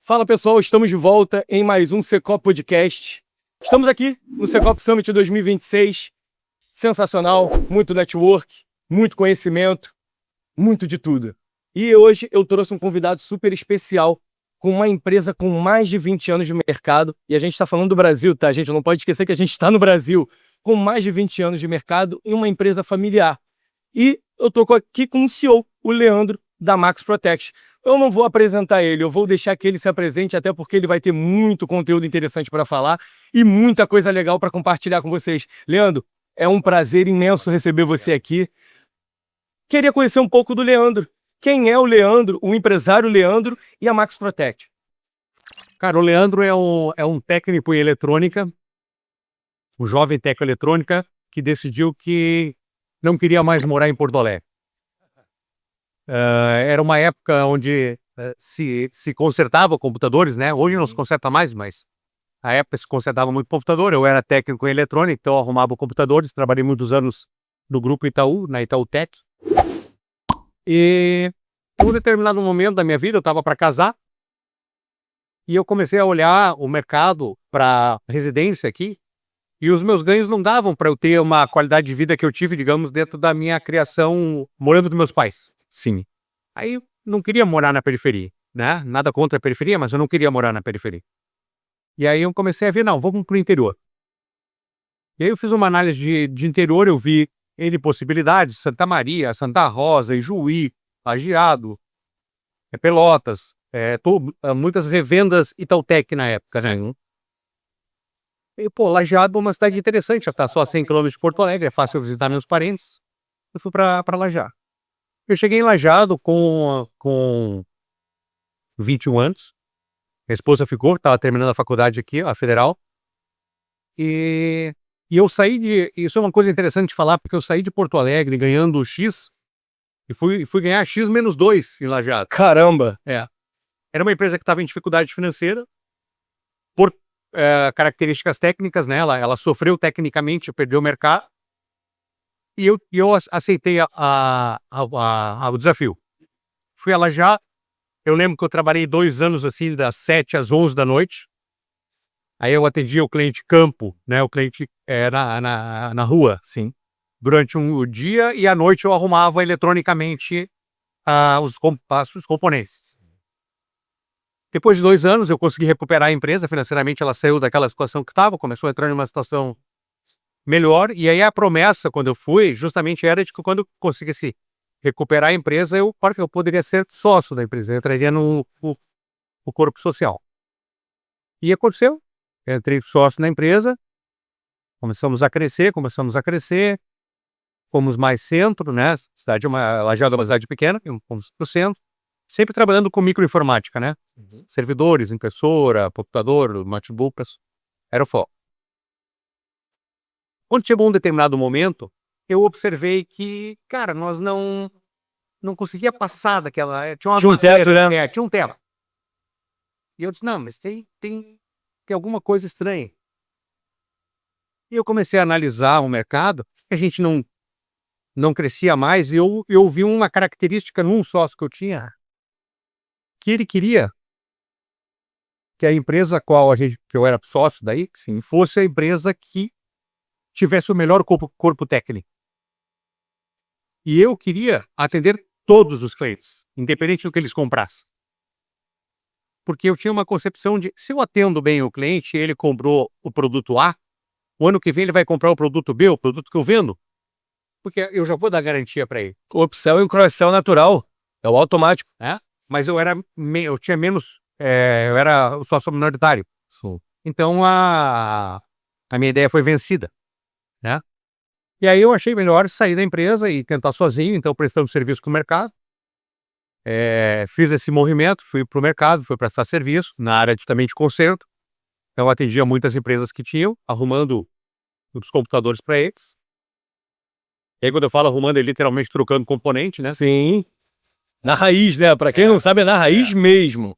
Fala pessoal, estamos de volta em mais um Secop Podcast. Estamos aqui no Secop Summit 2026. Sensacional, muito network, muito conhecimento, muito de tudo. E hoje eu trouxe um convidado super especial com uma empresa com mais de 20 anos de mercado. E a gente está falando do Brasil, tá, gente? Não pode esquecer que a gente está no Brasil, com mais de 20 anos de mercado e uma empresa familiar. E eu estou aqui com o CEO, o Leandro, da Max Protect. Eu não vou apresentar ele, eu vou deixar que ele se apresente, até porque ele vai ter muito conteúdo interessante para falar e muita coisa legal para compartilhar com vocês. Leandro, é um prazer imenso receber você aqui. Queria conhecer um pouco do Leandro. Quem é o Leandro, o empresário Leandro e a Max Protect? Cara, o Leandro é um técnico em eletrônica, um jovem técnico em eletrônica que decidiu que não queria mais morar em Porto Alegre. Era uma época onde se consertava computadores, né? Hoje não se conserta mais, mas na época se consertava muito computador. Eu era técnico em eletrônica, então eu arrumava computadores. Trabalhei muitos anos no Grupo Itaú, na Itaú Tech. E em um determinado momento da minha vida, eu estava para casar e eu comecei a olhar o mercado para residência aqui e os meus ganhos não davam para eu ter uma qualidade de vida que eu tive, digamos, dentro da minha criação, morando dos meus pais. Sim. Aí eu não queria morar na periferia, né? Nada contra a periferia, mas eu não queria morar na periferia. E aí eu comecei a ver, não, vamos pro interior. E aí eu fiz uma análise de interior, eu vi N possibilidades, Santa Maria, Santa Rosa, Ijuí, Lajeado, Pelotas, muitas revendas Itautec na época, né? E, pô, Lajeado é uma cidade interessante, já tá só a 100 km de Porto Alegre, é fácil eu visitar meus parentes. Eu fui pra Lajeado. Eu cheguei em Lajeado com 21 anos. Minha esposa ficou, estava terminando a faculdade aqui, a federal. E eu saí de... Isso é uma coisa interessante de falar, porque eu saí de Porto Alegre ganhando X e fui ganhar X menos 2 em Lajeado. Caramba! Era uma empresa que estava em dificuldade financeira, por características técnicas, né? Ela sofreu tecnicamente, perdeu o mercado. E eu aceitei o desafio. Fui a Lajeado. Eu lembro que eu trabalhei 2 anos assim, das 7 às 11 da noite. Aí eu atendia o cliente campo, né? O cliente na rua. Sim. Durante o dia e à noite eu arrumava eletronicamente os componentes. Depois de 2 anos eu consegui recuperar a empresa. Financeiramente ela saiu daquela situação que estava, começou a entrar em uma situação melhor. E aí a promessa, quando eu fui, justamente era de que quando eu conseguisse recuperar a empresa, eu poderia ser sócio da empresa, eu entraria no corpo social. E aconteceu, eu entrei sócio na empresa, começamos a crescer, fomos mais centro, né? Lajeado é uma cidade pequena, fomos pro centro, sempre trabalhando com microinformática, né? Servidores, impressora, computador, notebook, era o foco. Quando chegou um determinado momento, eu observei que, cara, nós não conseguia passar daquela... Tinha um teto, né? Tinha um teto. E eu disse, não, mas tem alguma coisa estranha. E eu comecei a analisar o mercado, a gente não crescia mais, e eu vi uma característica num sócio que eu tinha, que ele queria que a empresa que eu era sócio daí, sim, fosse a empresa que tivesse o melhor corpo técnico. E eu queria atender todos os clientes, independente do que eles comprassem. Porque eu tinha uma concepção de, se eu atendo bem o cliente, ele comprou o produto A, o ano que vem ele vai comprar o produto B, o produto que eu vendo, porque eu já vou dar garantia para ele. O upsell e o cross-sell natural. É o automático. Mas eu tinha menos, eu era o sócio minoritário. Então a minha ideia foi vencida, né? E aí eu achei melhor sair da empresa e tentar sozinho, então prestando serviço com o mercado. Fiz esse movimento, fui para o mercado, fui prestar serviço na área também de conserto. Então atendia muitas empresas que tinham, arrumando os computadores para eles. E aí quando eu falo arrumando, é literalmente trocando componente, né? Sim. Na raiz, né? Para quem não sabe, é na raiz mesmo.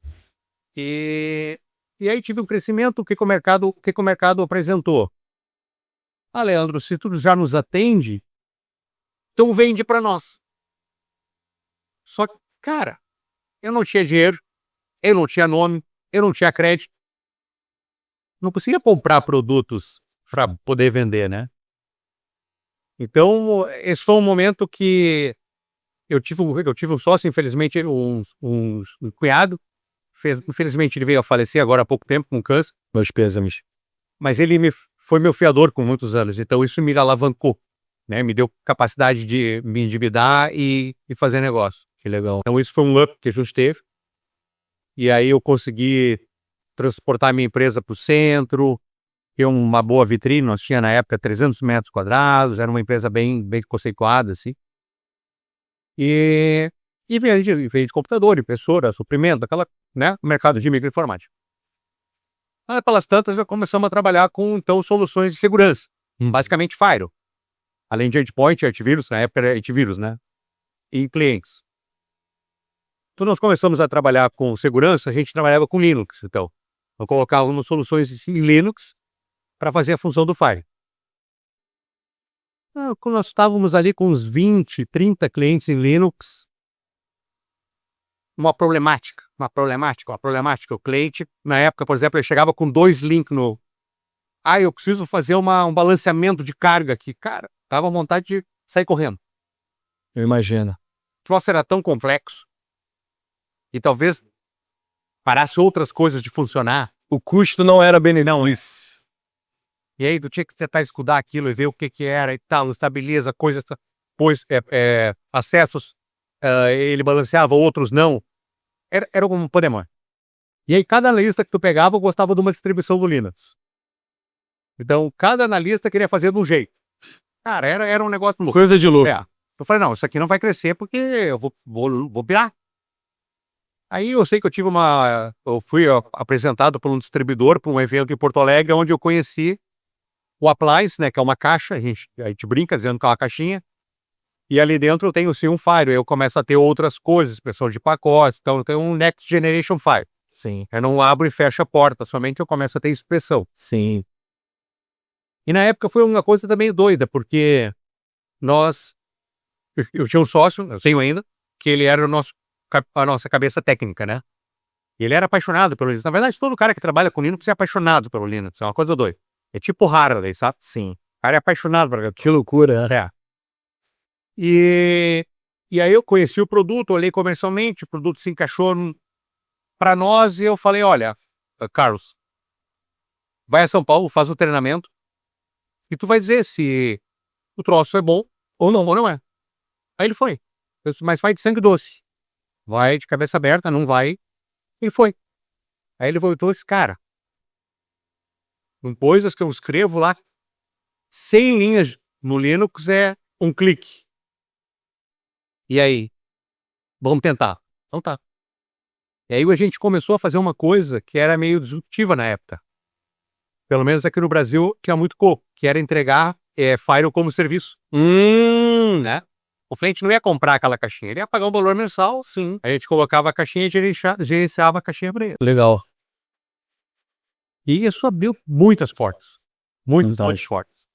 E aí tive um crescimento. O que o mercado apresentou? Leandro, se tu já nos atende, então vende para nós. Só que, cara, eu não tinha dinheiro, eu não tinha nome, eu não tinha crédito. Não conseguia comprar produtos para poder vender, né? Então, esse foi um momento que eu tive um sócio, infelizmente, um cunhado. Infelizmente, ele veio a falecer agora há pouco tempo com câncer. Meus pêsames. Mas ele foi meu fiador por muitos anos. Então, isso me alavancou, né? Me deu capacidade de me endividar e fazer negócio. Que legal. Então, isso foi um up que a gente teve. E aí eu consegui transportar a minha empresa para o centro, ter uma boa vitrine. Nós tinha na época 300 metros quadrados, era uma empresa bem conceituada, assim. E vende computador, impressora, suprimento, aquela, né, mercado de microinformática. Aí, pelas tantas, já começamos a trabalhar com, então, soluções de segurança. Basicamente, Firewall. Além de endpoint e antivírus, na época era antivírus, né? E clientes. Então, nós começamos a trabalhar com segurança, a gente trabalhava com Linux, então. Eu colocava soluções em Linux para fazer a função do Firewall. Quando nós estávamos ali com uns 20, 30 clientes em Linux, uma problemática. O cliente, na época, por exemplo, ele chegava com 2 links no... eu preciso fazer um balanceamento de carga aqui. Cara, dava vontade de sair correndo. Eu imagino. O troço era tão complexo e talvez parasse outras coisas de funcionar. O custo não era benefício. E aí tu tinha que tentar escudar aquilo e ver o que era e tal, estabiliza coisas, pois acessos ele balanceava, outros não. Era um pandemônio. E aí cada analista que tu pegava gostava de uma distribuição do Linux. Então cada analista queria fazer de um jeito. Cara, era um negócio louco. Coisa de louco. Eu falei, não, isso aqui não vai crescer porque eu vou pirar. Aí eu sei que eu fui apresentado por um distribuidor para um evento em Porto Alegre, onde eu conheci o Appliance, né, que é uma caixa, a gente brinca dizendo que é uma caixinha, e ali dentro eu tenho sim um Firewall, eu começo a ter outras coisas, expressão de pacotes, então eu tenho um Next Generation Firewall. Sim. Eu não abro e fecho a porta, somente eu começo a ter expressão. Sim. E na época foi uma coisa também doida, porque eu tinha um sócio, eu tenho ainda, que ele era a nossa cabeça técnica, né? E ele era apaixonado pelo Linux. Na verdade, todo cara que trabalha com Linux é apaixonado pelo Linux, é uma coisa doida. É tipo Harley, sabe? Sim. O cara é apaixonado por aquilo. Que loucura, né? É. E aí eu conheci o produto, olhei comercialmente, o produto se encaixou para nós e eu falei, olha, Carlos, vai a São Paulo, faz o treinamento e tu vai dizer se o troço é bom ou não é. Aí ele foi. Eu disse, mas vai de sangue doce. Vai de cabeça aberta, não vai. Ele foi. Aí ele voltou e disse, cara, com coisas que eu escrevo lá, 100 linhas no Linux é um clique. E aí? Vamos tentar. Então tá. E aí a gente começou a fazer uma coisa que era meio disruptiva na época. Pelo menos aqui no Brasil tinha muito pouco, que era entregar Firewall como serviço. Né? O cliente não ia comprar aquela caixinha, ele ia pagar um valor mensal. Sim. A gente colocava a caixinha e gerenciava a caixinha para ele. Legal. E isso abriu muitas portas. Muitas portas.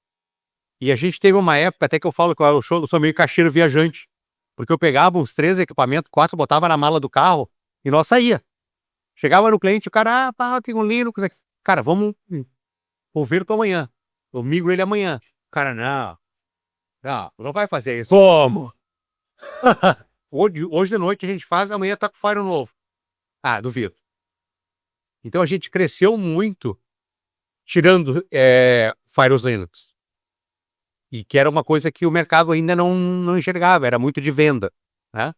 E a gente teve uma época, até que eu falo que eu sou meio caixeiro viajante. Porque eu pegava uns 3 equipamentos, 4, botava na mala do carro e nós saía. Chegava no cliente, o cara, tem um Linux aqui. Cara, vamos ver para amanhã. Eu migro ele amanhã. Cara, não vai fazer isso. Como? Hoje de noite a gente faz, amanhã tá com Firewall novo. Duvido. Então a gente cresceu muito tirando Firewalls Linux. E que era uma coisa que o mercado ainda não enxergava, era muito de venda, né?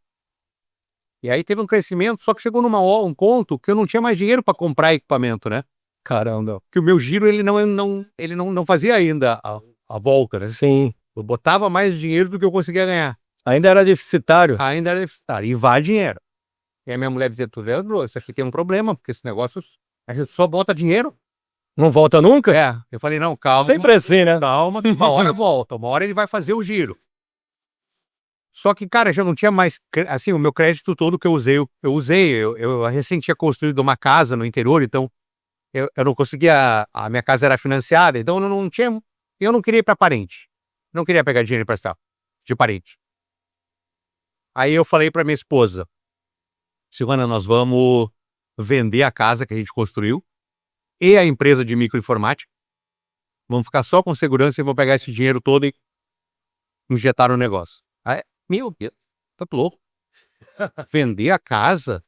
E aí teve um crescimento, só que chegou um ponto que eu não tinha mais dinheiro para comprar equipamento, né? Caramba. Que o meu giro, ele não fazia ainda a volta, né? Sim. Eu botava mais dinheiro do que eu conseguia ganhar. Ainda era deficitário. Ainda era deficitário. E vai dinheiro. E a minha mulher dizia, Leandro, isso aqui tem um problema, porque esse negócio, a gente só bota dinheiro. Não volta nunca? Eu falei, não, calma. Sempre assim, né? Calma, que uma hora volta, uma hora ele vai fazer o giro. Só que, cara, já não tinha mais, assim, o meu crédito todo que eu usei, eu recém tinha construído uma casa no interior, então eu não conseguia, a minha casa era financiada, então eu não queria ir para parente, não queria pegar dinheiro emprestado de parente. Aí eu falei para minha esposa, Silvana, nós vamos vender a casa que a gente construiu e a empresa de microinformática. Vamos ficar só com segurança e vou pegar esse dinheiro todo e injetar no negócio. Aí, meu Deus, tá louco. Vender a casa?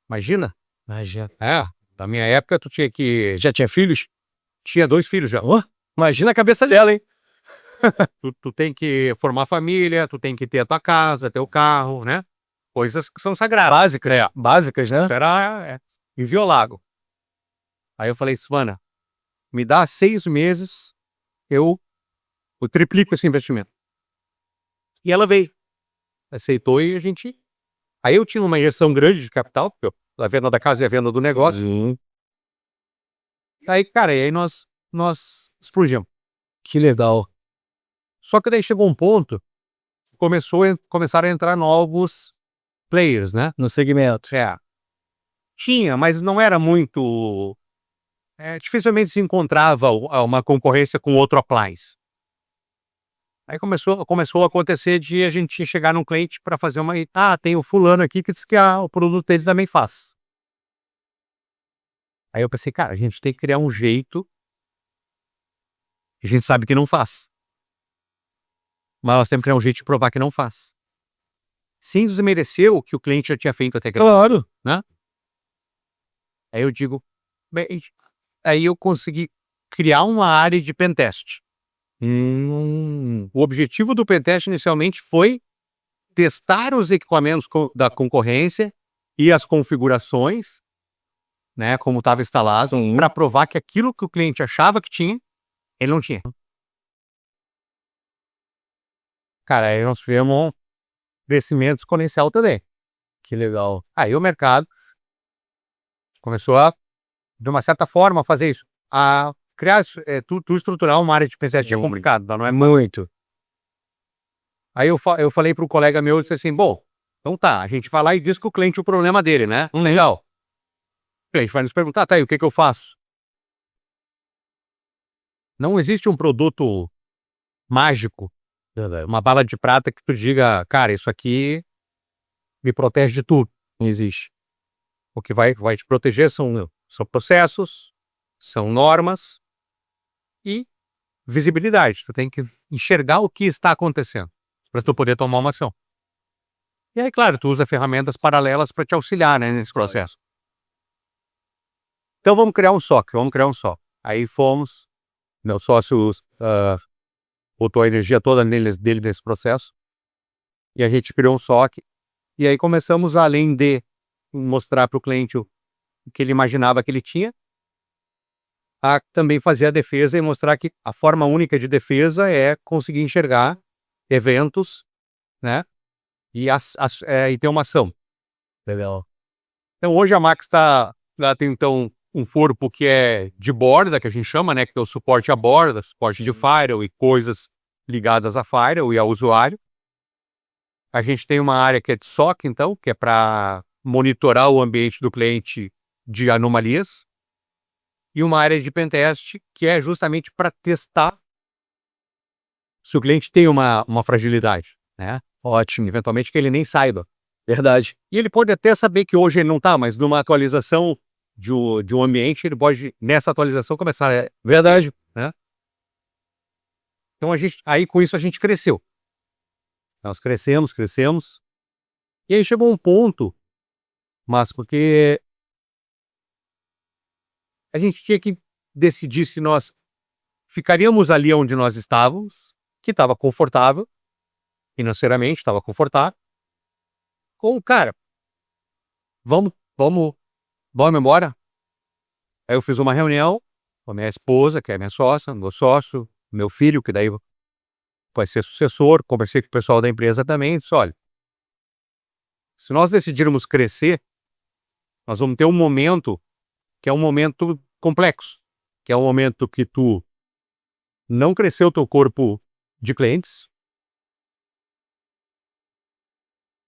Imagina. Imagina. Na minha época tu tinha que... Já tinha filhos? Tinha 2 filhos já. Imagina a cabeça dela, hein? Tu tem que formar família, tu tem que ter a tua casa, teu carro, né? Coisas que são sagradas. Básicas. Básicas, né? Era inviolável. Aí eu falei, Silvana, me dá 6 meses, eu triplico esse investimento. E ela veio. Aceitou e a gente... Aí eu tinha uma injeção grande de capital, porque a venda da casa e a venda do negócio. Aí, cara, aí nós explodimos. Que legal. Só que daí chegou um ponto, começaram a entrar novos players, né? No segmento. Tinha, mas não era muito... dificilmente se encontrava uma concorrência com outro appliance. Aí começou a acontecer de a gente chegar num cliente para fazer uma... tem o fulano aqui que diz que o produto dele também faz. Aí eu pensei, cara, a gente tem que criar um jeito. A gente sabe que não faz. Mas nós temos que criar um jeito de provar que não faz. Sem desmerecer o que o cliente já tinha feito até aqui. Claro. Né? Aí eu digo... Aí eu consegui criar uma área de pentest. O objetivo do pentest inicialmente foi testar os equipamentos da concorrência e as configurações, né, como estava instalado, para provar que aquilo que o cliente achava que tinha, ele não tinha. Cara, aí nós tivemos um crescimento exponencial também. Que legal. Aí o mercado começou a, de uma certa forma, fazer isso. A criar, tu estruturar uma área de pentest é complicado, não é? Muito. Aí eu falei para um colega meu, disse assim, bom, então tá, a gente vai lá e diz que o cliente é o problema dele, né? Legal. O cliente vai nos perguntar, tá aí, o que eu faço? Não existe um produto mágico, uma bala de prata que tu diga, cara, isso aqui me protege de tudo. Não existe. O que vai te proteger são processos, são normas e visibilidade. Tu tem que enxergar o que está acontecendo para tu poder tomar uma ação. E aí, claro, tu usa ferramentas paralelas para te auxiliar, né, nesse processo. Então vamos criar um SOC. Aí fomos, meu sócio botou a energia toda dele nesse processo. E a gente criou um SOC. E aí começamos, além de mostrar para o cliente o que ele imaginava que ele tinha, a também fazer a defesa e mostrar que a forma única de defesa é conseguir enxergar eventos, né? E ter uma ação. Legal. Então hoje a Max tem então um corpo que é de borda, que a gente chama, né? Que é o suporte a borda, suporte de firewall e coisas ligadas a firewall e ao usuário. A gente tem uma área que é de SOC, então, que é para monitorar o ambiente do cliente de anomalias. E uma área de pentest, que é justamente para testar se o cliente tem uma fragilidade, né? Ótimo. Eventualmente que ele nem saiba. Verdade. E ele pode até saber que hoje ele não está, mas numa atualização de um ambiente, ele pode, nessa atualização, começar... Verdade. Né? Então, aí com isso a gente cresceu. Nós crescemos. E aí chegou um ponto, mas porque a gente tinha que decidir se nós ficaríamos ali onde nós estávamos, que estava confortável, financeiramente estava confortável, com, cara, vamos embora. Aí eu fiz uma reunião com a minha esposa, que é minha sócia, meu sócio, meu filho, que daí vai ser sucessor, conversei com o pessoal da empresa também, disse, olha, se nós decidirmos crescer, nós vamos ter um momento que é um momento complexo, que é um momento que tu não cresceu teu corpo de clientes,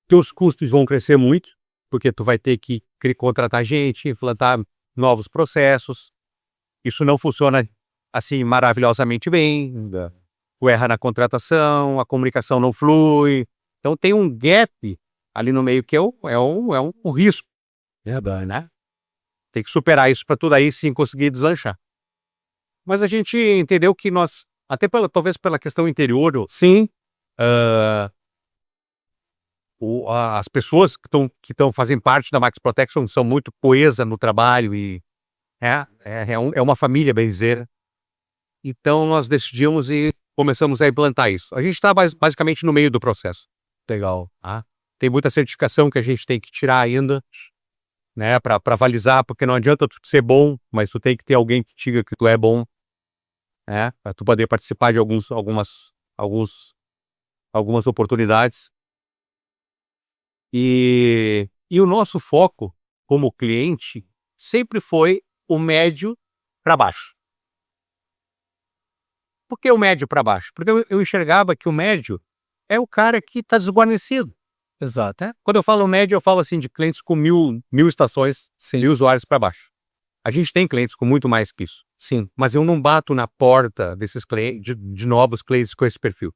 teus custos vão crescer muito, porque tu vai ter que contratar gente, implantar novos processos, isso não funciona assim maravilhosamente bem, tu erra na contratação, a comunicação não flui, então tem um gap ali no meio que é um risco. Verdade, né? Tem que superar isso para tudo aí sim conseguir deslanchar. Mas a gente entendeu que nós, até talvez pela questão interior, Sim. As pessoas que fazem parte da Max Protection são muito coesa no trabalho e é uma família, bem dizer. Então nós decidimos e começamos a implantar isso. A gente está basicamente no meio do processo. Legal. Tá? Tem muita certificação que a gente tem que tirar ainda, né, para avalizar, porque não adianta tu ser bom, mas tu tem que ter alguém que diga que tu é bom, né, para tu poder participar de algumas oportunidades. E o nosso foco como cliente sempre foi o médio para baixo. Por que o médio para baixo? Porque eu enxergava que o médio é o cara que está desguarnecido. Exato. Quando eu falo médio, eu falo assim de clientes com mil estações, Sim. 1000 usuários para baixo. A gente tem clientes com muito mais que isso. Sim. Mas eu não bato na porta desses clientes, de novos clientes com esse perfil.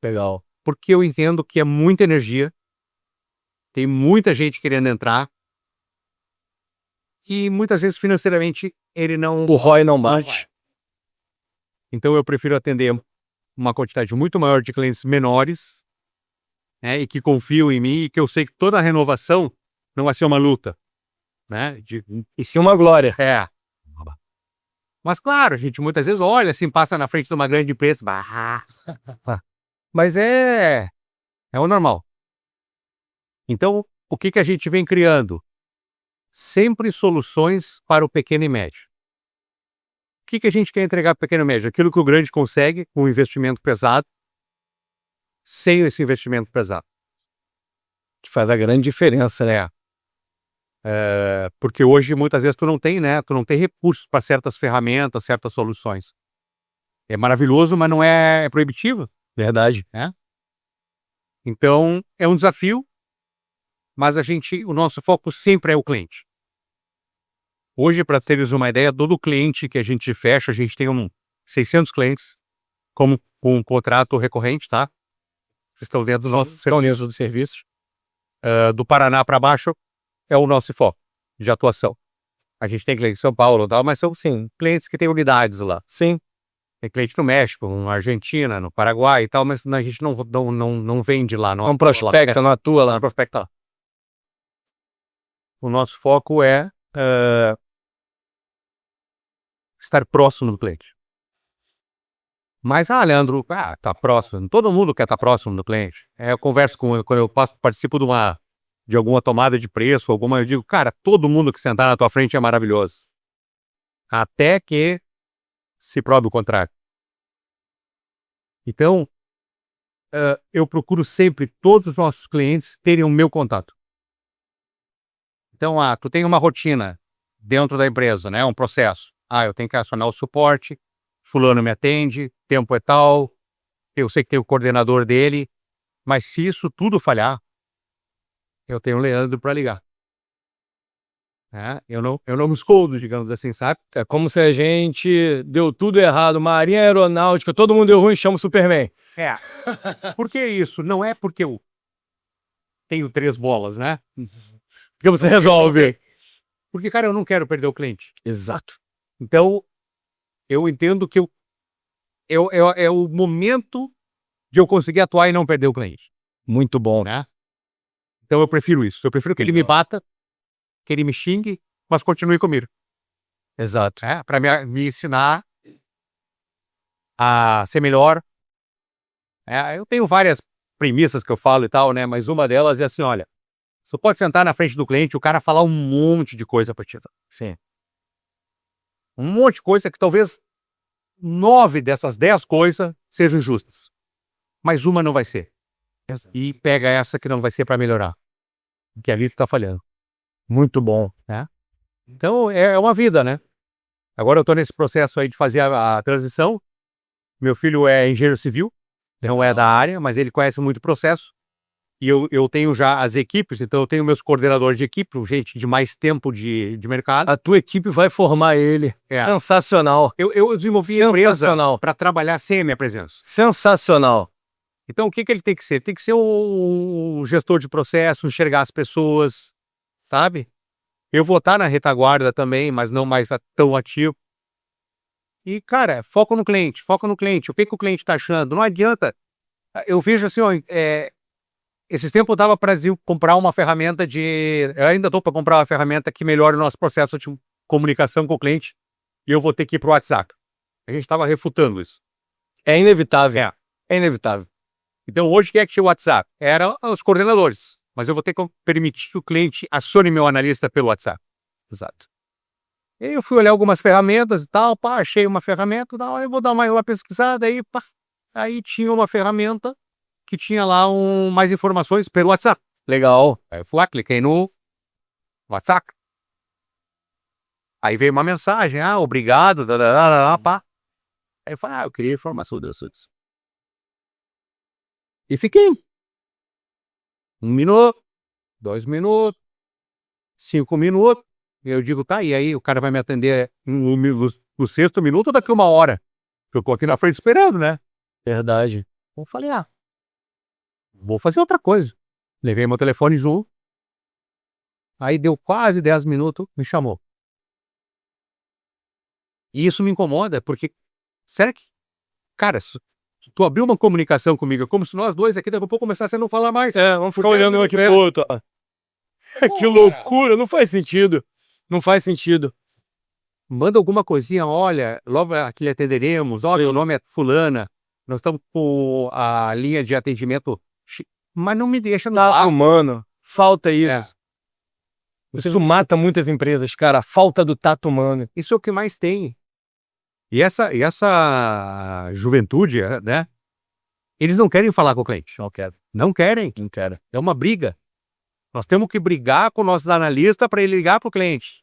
Legal. Porque eu entendo que é muita energia, tem muita gente querendo entrar e muitas vezes financeiramente ele não... O ROI não bate. Então eu prefiro atender uma quantidade muito maior de clientes menores, né, e que confiam em mim e que eu sei que toda a renovação não vai ser uma luta, né? E sim uma glória. Mas claro, a gente muitas vezes olha assim, passa na frente de uma grande empresa, mas é o normal. Então, o que a gente vem criando? Sempre soluções para o pequeno e médio. O que a gente quer entregar para o pequeno e médio? Aquilo que o grande consegue com um investimento pesado, sem esse investimento pesado. Que faz a grande diferença, né? Porque hoje, muitas vezes, tu não tem recursos para certas ferramentas, certas soluções. É maravilhoso, mas não é proibitivo. Verdade. Então, é um desafio, mas o nosso foco sempre é o cliente. Hoje, para teres uma ideia, todo cliente que a gente fecha, a gente tem 600 clientes com um contrato recorrente, tá? Vocês estão dentro dos nossos serviços. Do Paraná para baixo é o nosso foco de atuação. A gente tem clientes em São Paulo e tal, mas são, sim, clientes que têm unidades lá. Sim. Tem cliente no México, na Argentina, no Paraguai e tal, mas a gente não vende lá. Não prospecta, não atua lá. Não prospecta lá. O nosso foco é estar próximo do cliente. Mas, Leandro, tá próximo. Todo mundo quer estar próximo do cliente. Eu converso quando eu participo de alguma tomada de preço, eu digo, cara, todo mundo que sentar na tua frente é maravilhoso. Até que se prove o contrário. Então, eu procuro sempre todos os nossos clientes terem o meu contato. Então, tu tem uma rotina dentro da empresa, né? Um processo. Eu tenho que acionar o suporte, fulano me atende, tempo é tal, eu sei que tem o coordenador dele, mas se isso tudo falhar, eu tenho o Leandro para ligar. Eu não me escondo, digamos assim, sabe? É como se a gente deu tudo errado. Marinha Aeronáutica, todo mundo deu ruim, chama o Superman. Por que isso? Não é porque eu tenho 3 bolas, né? Porque você resolve. Porque, cara, eu não quero perder o cliente. Exato. Então, eu entendo que é o momento de eu conseguir atuar e não perder o cliente. Muito bom. Né? Então, eu prefiro isso. Eu prefiro que ele me bata, que ele me xingue, mas continue comigo. Exato. Para me ensinar a ser melhor. Eu tenho várias premissas que eu falo e tal, né? Mas uma delas é assim, olha, você pode sentar na frente do cliente e o cara falar um monte de coisa para ti. Sim. Um monte de coisa que talvez 9 dessas 10 coisas sejam justas. Mas uma não vai ser. E pega essa que não vai ser para melhorar. Que ali tu tá falhando. Muito bom. Então, é uma vida, né? Agora eu tô nesse processo aí de fazer a transição. Meu filho é engenheiro civil, não é da área, mas ele conhece muito o processo. E eu tenho já as equipes, então eu tenho meus coordenadores de equipe, gente de mais tempo de mercado. A tua equipe vai formar ele. Sensacional. Eu desenvolvi a empresa para trabalhar sem a minha presença. Sensacional. Então, o que ele tem que ser? Tem que ser um gestor de processo, enxergar as pessoas, sabe? Eu vou estar na retaguarda também, mas não mais tão ativo. E, cara, foco no cliente, foca no cliente. O que o cliente está achando? Não adianta. Eu vejo assim, ó, esses tempos eu dava para comprar uma ferramenta de... Eu ainda estou para comprar uma ferramenta que melhore o nosso processo de comunicação com o cliente e eu vou ter que ir para o WhatsApp. A gente estava refutando isso. É inevitável. É inevitável. Então, hoje, quem é que tinha o WhatsApp? Eram os coordenadores. Mas eu vou ter que permitir que o cliente acione meu analista pelo WhatsApp. Exato. E aí eu fui olhar algumas ferramentas e tal, pá, achei uma ferramenta, tal, eu vou dar mais uma pesquisada, aí, pá. Aí tinha uma ferramenta que tinha lá mais informações pelo WhatsApp. Legal. Aí eu fui lá, cliquei no WhatsApp. Aí veio uma mensagem, obrigado, pá. Aí eu falei, eu queria informação disso. E fiquei. 1 minuto, 2 minutos, 5 minutos. Eu digo, tá, e aí o cara vai me atender no 6º minuto ou daqui 1 hora? Eu tô aqui na frente esperando, né? Verdade. Eu falei, vou fazer outra coisa. Levei meu telefone junto. Aí deu quase 10 minutos, me chamou. E isso me incomoda, porque, será que, cara, se tu abriu uma comunicação comigo, é como se nós dois aqui daqui a pouco começássemos a não falar mais. Vamos ficar olhando um aqui pro outro, ó. Que loucura, não faz sentido. Não faz sentido. Manda alguma coisinha, olha, logo aqui lhe atenderemos, olha, meu nome é fulana, nós estamos com a linha de atendimento, mas não me deixa no Tato humano, falta isso. Você Isso mata muitas empresas, cara, a falta do tato humano. Isso é o que mais tem. E essa juventude, né? Eles não querem falar com o cliente. Não quero. Não querem. Não quero. É uma briga. Nós temos que brigar com nossos analistas para ele ligar para o cliente.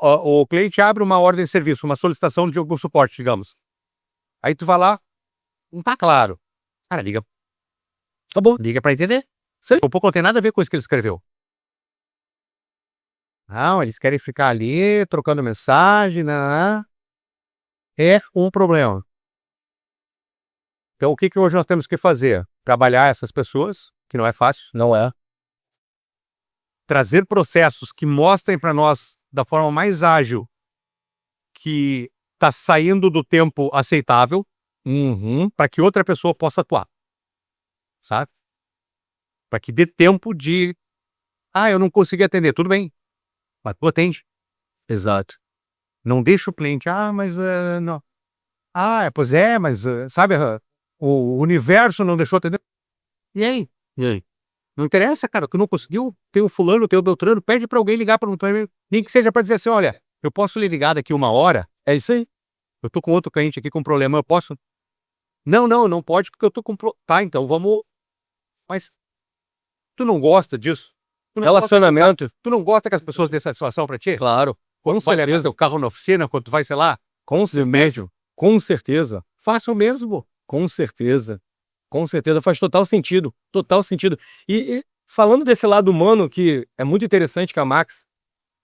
O cliente abre uma ordem de serviço, uma solicitação de algum suporte, digamos. Aí tu vai lá, não tá claro. Cara, liga. Tá bom. Liga para entender. Sei. Um pouco não tem nada a ver com isso que ele escreveu. Não, eles querem ficar ali, trocando mensagem, né? É um problema. Então, o que hoje nós temos que fazer? Trabalhar essas pessoas, que não é fácil. Não é. Trazer processos que mostrem para nós, da forma mais ágil, que está saindo do tempo aceitável, para que outra pessoa possa atuar. Sabe? Para que dê tempo de... eu não consegui atender. Tudo bem. Mas tu atende. Exato. Não deixa o cliente, mas não. Pois é, mas sabe, o universo não deixou atender. E aí? E aí? Não interessa, cara, tu não conseguiu, tem o fulano, tem o Beltrano, pede pra alguém ligar pra mim, nem que seja pra dizer assim, olha, eu posso lhe ligar daqui 1 hora? É isso aí. Eu tô com outro cliente aqui com problema, eu posso? Não pode porque eu tô com... Tá, então vamos... Mas tu não gosta disso? Relacionamento. Tu não gosta que as pessoas dêem satisfação pra ti? Claro. Quando tu leva o carro na oficina, quando tu vai, sei lá... Com certeza. Com certeza. Faça o mesmo. Com certeza. Com certeza, faz total sentido. Total sentido. E falando desse lado humano, que é muito interessante que a Max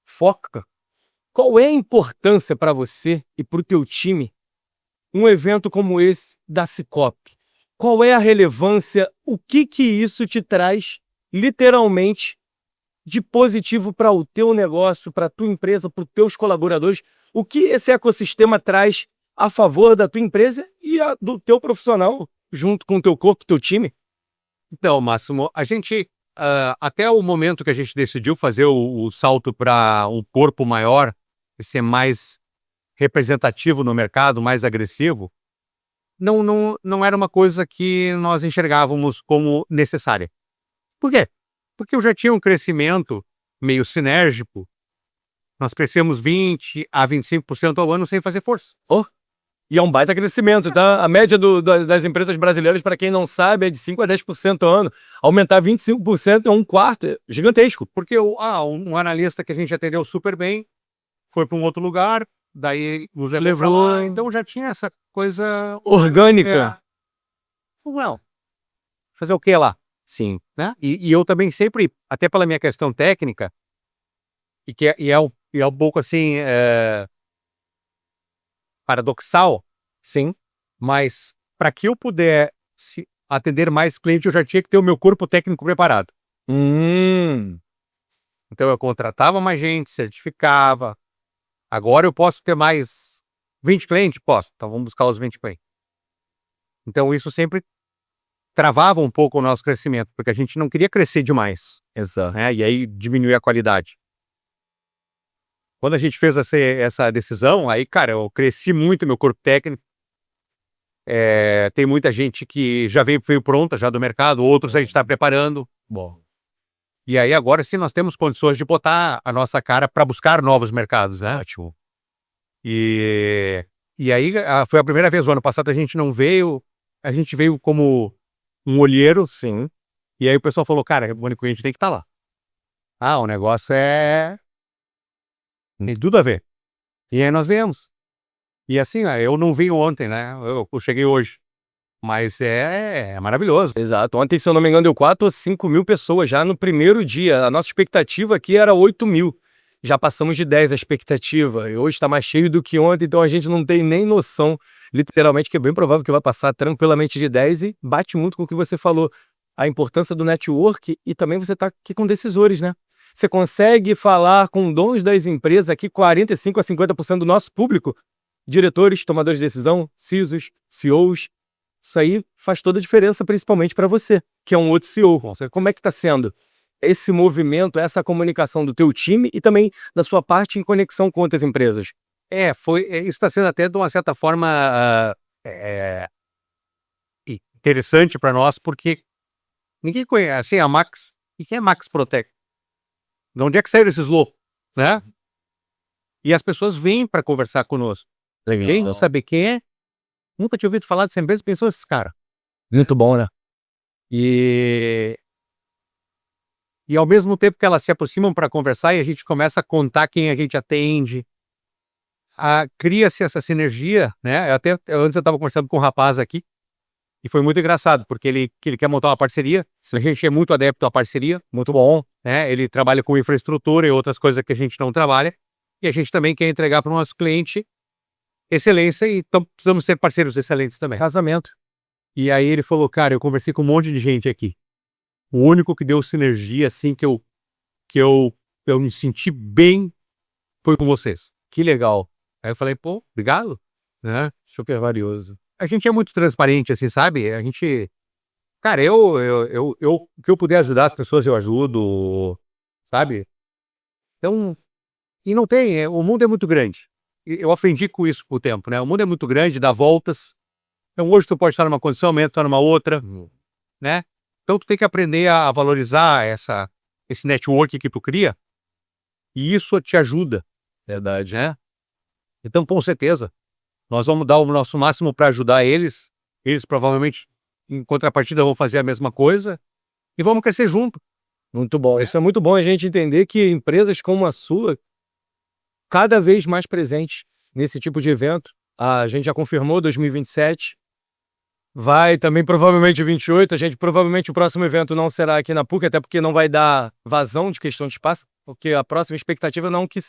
foca, qual é a importância para você e para o teu time um evento como esse da Sicop? Qual é a relevância? O que isso te traz, literalmente, de positivo para o teu negócio, para a tua empresa, para os teus colaboradores? O que esse ecossistema traz a favor da tua empresa e do teu profissional, junto com o teu corpo, teu time? Então, Máximo, a gente, até o momento que a gente decidiu fazer o salto para um corpo maior, e ser mais representativo no mercado, mais agressivo, não era uma coisa que nós enxergávamos como necessária. Por quê? Porque eu já tinha um crescimento meio sinérgico. Nós crescemos 20% a 25% ao ano sem fazer força. E é um baita crescimento, tá? A média das empresas brasileiras, para quem não sabe, é de 5% a 10% ao ano. Aumentar 25% é 1/4, é gigantesco. Porque um analista que a gente atendeu super bem, foi para um outro lugar, daí nos levou lá, então já tinha essa coisa... orgânica. Fazer o que lá? Sim. Né? E eu também sempre, até pela minha questão técnica, e é um pouco assim... paradoxal, sim, mas para que eu pudesse atender mais clientes, eu já tinha que ter o meu corpo técnico preparado. Então eu contratava mais gente, certificava. Agora eu posso ter mais 20 clientes? Posso. Então vamos buscar os 20 clientes. Então isso sempre travava um pouco o nosso crescimento, porque a gente não queria crescer demais, Exato. né? E aí diminuir a qualidade. Quando a gente fez essa decisão, aí, cara, eu cresci muito meu corpo técnico. Tem muita gente que já veio pronta, já do mercado, outros a gente está preparando. Bom. E aí agora sim nós temos condições de botar a nossa cara para buscar novos mercados, né? Ótimo. E aí foi a primeira vez, o ano passado a gente não veio, a gente veio como um olheiro, Sim. e aí o pessoal falou, cara, o único cliente tem que estar lá. Ah, o negócio tem tudo a ver. E aí nós viemos. E assim, eu não vim ontem, né? Eu cheguei hoje. Mas é maravilhoso. Exato. Ontem, se eu não me engano, deu 4 ou 5 mil pessoas já no primeiro dia. A nossa expectativa aqui era 8 mil. Já passamos de 10 a expectativa. E hoje está mais cheio do que ontem, então a gente não tem nem noção, literalmente, que é bem provável que vai passar tranquilamente de 10 e bate muito com o que você falou. A importância do network e também você está aqui com decisores, né? Você consegue falar com donos das empresas aqui, 45 a 50% do nosso público, diretores, tomadores de decisão, CISOs, CEOs. Isso aí faz toda a diferença, principalmente para você, que é um outro CEO. Como é que está sendo esse movimento, essa comunicação do teu time e também da sua parte em conexão com outras empresas? Isso está sendo até de uma certa forma interessante para nós, porque ninguém conhece, assim, a Max. O que é Max Protect? De onde é que saíram esses loucos, né? E as pessoas vêm para conversar conosco. Legal. Vêm saber quem é. Nunca tinha ouvido falar dessa empresa, pensou esses caras. Muito bom, né? E ao mesmo tempo que elas se aproximam para conversar e a gente começa a contar quem a gente atende, cria-se essa sinergia, né? Antes eu estava conversando com um rapaz aqui, e foi muito engraçado, porque ele quer montar uma parceria. A gente é muito adepto à parceria, muito bom, né? Ele trabalha com infraestrutura e outras coisas que a gente não trabalha, e a gente também quer entregar para o nosso cliente excelência, e então precisamos ter parceiros excelentes também. Casamento. E aí ele falou, cara, eu conversei com um monte de gente aqui. O único que deu sinergia, assim, que eu me senti bem, foi com vocês. Que legal. Aí eu falei, pô, obrigado, né? Super valioso. A gente é muito transparente, assim, sabe? A gente... Cara, o que eu puder ajudar as pessoas, eu ajudo, sabe? Então, e não tem, o mundo é muito grande. Eu aprendi com isso com o tempo, né? O mundo é muito grande, dá voltas. Então hoje tu pode estar numa condição, amanhã tu está numa outra, né? Então tu tem que aprender a valorizar esse network que tu cria, e isso te ajuda. Verdade. Né? Então, com certeza, nós vamos dar o nosso máximo para ajudar eles. Eles provavelmente, em contrapartida, vão fazer a mesma coisa e vamos crescer junto. Muito bom. Isso é muito bom a gente entender que empresas como a sua, cada vez mais presentes nesse tipo de evento. A gente já confirmou 2027. Vai também provavelmente 28. Provavelmente o próximo evento não será aqui na PUC, até porque não vai dar vazão de questão de espaço, porque a próxima expectativa não que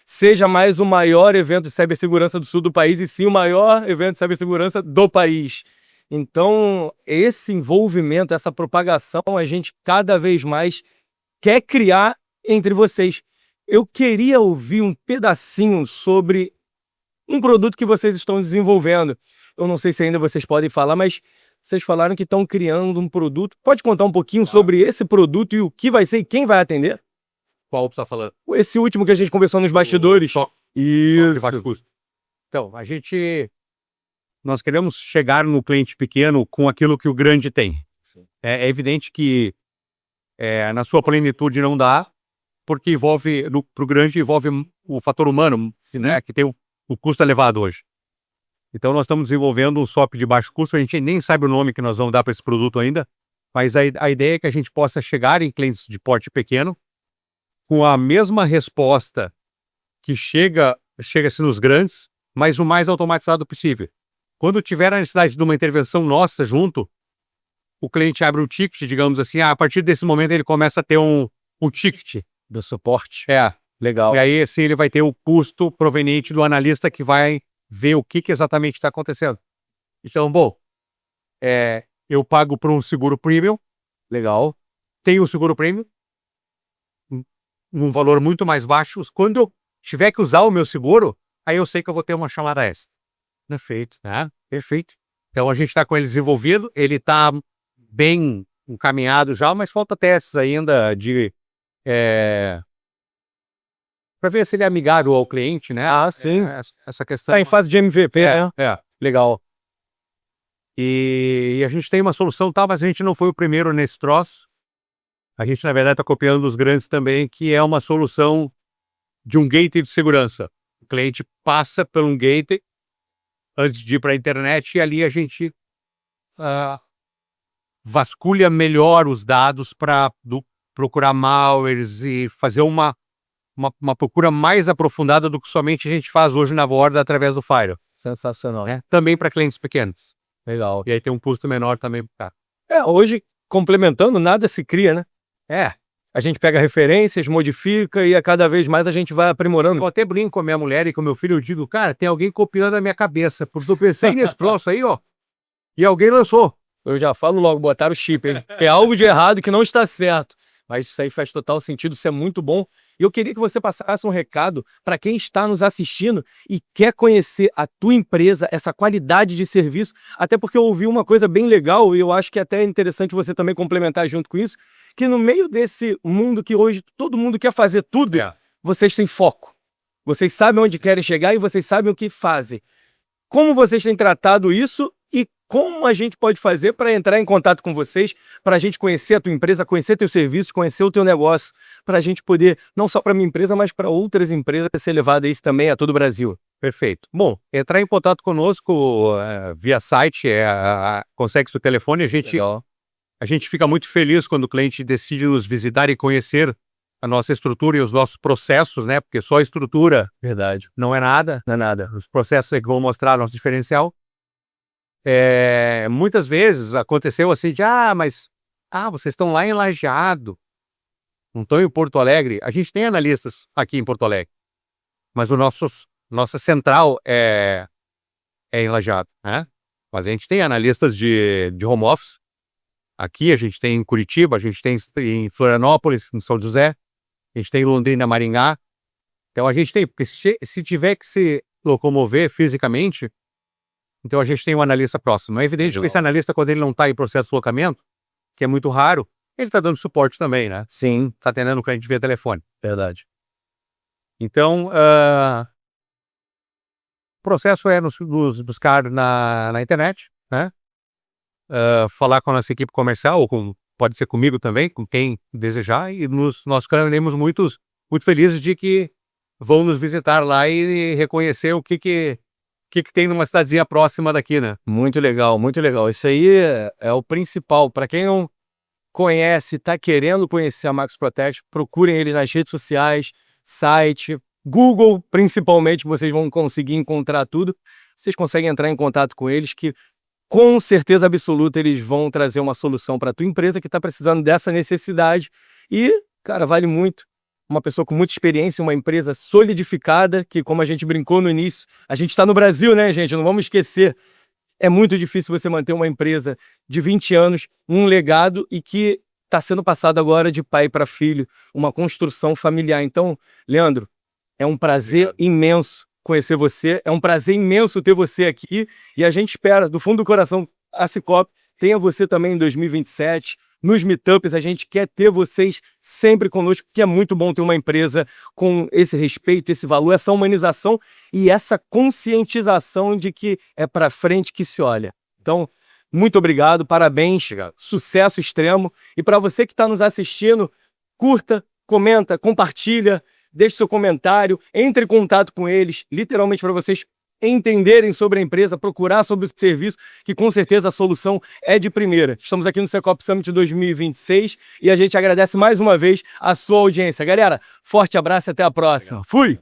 seja mais o maior evento de cibersegurança do sul do país, e sim o maior evento de cibersegurança do país. Então, esse envolvimento, essa propagação, a gente cada vez mais quer criar entre vocês. Eu queria ouvir um pedacinho sobre um produto que vocês estão desenvolvendo. Eu não sei se ainda vocês podem falar, mas vocês falaram que estão criando um produto. Pode contar um pouquinho sobre esse produto e o que vai ser e quem vai atender? Qual você está falando? Esse último que a gente conversou nos bastidores. Isso. Então, nós queremos chegar no cliente pequeno com aquilo que o grande tem. É evidente que na sua plenitude não dá, porque para o grande envolve o fator humano, né, que tem o custo elevado hoje. Então nós estamos desenvolvendo um SOC de baixo custo, a gente nem sabe o nome que nós vamos dar para esse produto ainda, mas a ideia é que a gente possa chegar em clientes de porte pequeno com a mesma resposta que chega-se nos grandes, mas o mais automatizado possível. Quando tiver a necessidade de uma intervenção nossa junto, o cliente abre um ticket, digamos assim, a partir desse momento ele começa a ter um ticket Do suporte. legal. E aí, assim, ele vai ter o custo proveniente do analista que vai ver o que exatamente está acontecendo. Então, bom, eu pago por um seguro premium, legal. Tem o seguro premium, num valor muito mais baixo. Quando eu tiver que usar o meu seguro, aí eu sei que eu vou ter uma chamada extra. Perfeito, né? Perfeito. Então a gente está com ele desenvolvido, ele está bem encaminhado já, mas falta testes ainda para ver se ele é amigável ao cliente, né? Ah, sim. Essa questão. Tá em fase de MVP, né? Legal. E a gente tem uma solução, tá, mas a gente não foi o primeiro nesse troço. A gente, na verdade, está copiando dos grandes também, que é uma solução de um gateway de segurança. O cliente passa por um gateway antes de ir para a internet e ali a gente vasculha melhor os dados para procurar malwares e fazer uma procura mais aprofundada do que somente a gente faz hoje na borda através do Firewall. Sensacional. Também para clientes pequenos. Legal. E aí tem um custo menor também. Hoje, complementando, nada se cria, né? A gente pega referências, modifica e a cada vez mais a gente vai aprimorando. Eu até brinco com a minha mulher e com meu filho, eu digo, cara, tem alguém copiando a minha cabeça, porque eu pensei nesse troço aí, ó, e alguém lançou. Eu já falo logo, botaram o chip, hein? É algo de errado que não está certo. Mas isso aí faz total sentido, isso é muito bom. E eu queria que você passasse um recado para quem está nos assistindo e quer conhecer a tua empresa, essa qualidade de serviço, até porque eu ouvi uma coisa bem legal e eu acho que até é interessante você também complementar junto com isso, que no meio desse mundo que hoje todo mundo quer fazer tudo, vocês têm foco. Vocês sabem onde querem chegar e vocês sabem o que fazem. Como vocês têm tratado isso e como a gente pode fazer para entrar em contato com vocês, para a gente conhecer a tua empresa, conhecer teu serviço, conhecer o teu negócio, para a gente poder, não só para minha empresa, mas para outras empresas, ser levado isso também a todo o Brasil. Perfeito. Bom, entrar em contato conosco via site, consegue seu telefone, a gente fica muito feliz quando o cliente decide nos visitar e conhecer a nossa estrutura e os nossos processos, né? Porque só a estrutura Verdade. não é nada. Não é nada. Os processos é que vão mostrar nosso diferencial. Muitas vezes aconteceu assim de, mas vocês estão lá em Lajeado, não estão em Porto Alegre. A gente tem analistas aqui em Porto Alegre, mas nossa central é em Lajeado, né? Mas a gente tem analistas de home office. Aqui a gente tem em Curitiba, a gente tem em Florianópolis, em São José, a gente tem em Londrina, Maringá. Então a gente tem, porque se tiver que se locomover fisicamente, então a gente tem um analista próximo. É evidente que esse analista, quando ele não está em processo de deslocamento, que é muito raro, ele está dando suporte também, né? Sim. Está atendendo o cliente via telefone. Verdade. Então, o processo é nos buscar na internet, né? Falar com a nossa equipe comercial, ou pode ser comigo também, com quem desejar, e nós ficaremos muito felizes de que vão nos visitar lá e reconhecer o que tem numa cidadezinha próxima daqui, né? Muito legal, muito legal. Isso aí é o principal. Para quem não conhece, está querendo conhecer a Max Protect, procurem eles nas redes sociais, site, Google, principalmente, vocês vão conseguir encontrar tudo. Vocês conseguem entrar em contato com eles, que com certeza absoluta eles vão trazer uma solução para a tua empresa que está precisando dessa necessidade. E, cara, vale muito. Uma pessoa com muita experiência, uma empresa solidificada, que, como a gente brincou no início, a gente está no Brasil, né, gente? Não vamos esquecer. É muito difícil você manter uma empresa de 20 anos, um legado e que está sendo passado agora de pai para filho, uma construção familiar. Então, Leandro, é um prazer imenso conhecer você, é um prazer imenso ter você aqui e a gente espera, do fundo do coração, a Cicobi tenha você também em 2027. Nos meetups, a gente quer ter vocês sempre conosco, porque é muito bom ter uma empresa com esse respeito, esse valor, essa humanização e essa conscientização de que é para frente que se olha. Então, muito obrigado, parabéns, sucesso extremo. E para você que está nos assistindo, curta, comenta, compartilha, deixe seu comentário, entre em contato com eles, literalmente para vocês entenderem sobre a empresa, procurar sobre o serviço, que com certeza a solução é de primeira. Estamos aqui no Secop Summit 2026 e a gente agradece mais uma vez a sua audiência. Galera, forte abraço e até a próxima. Fui!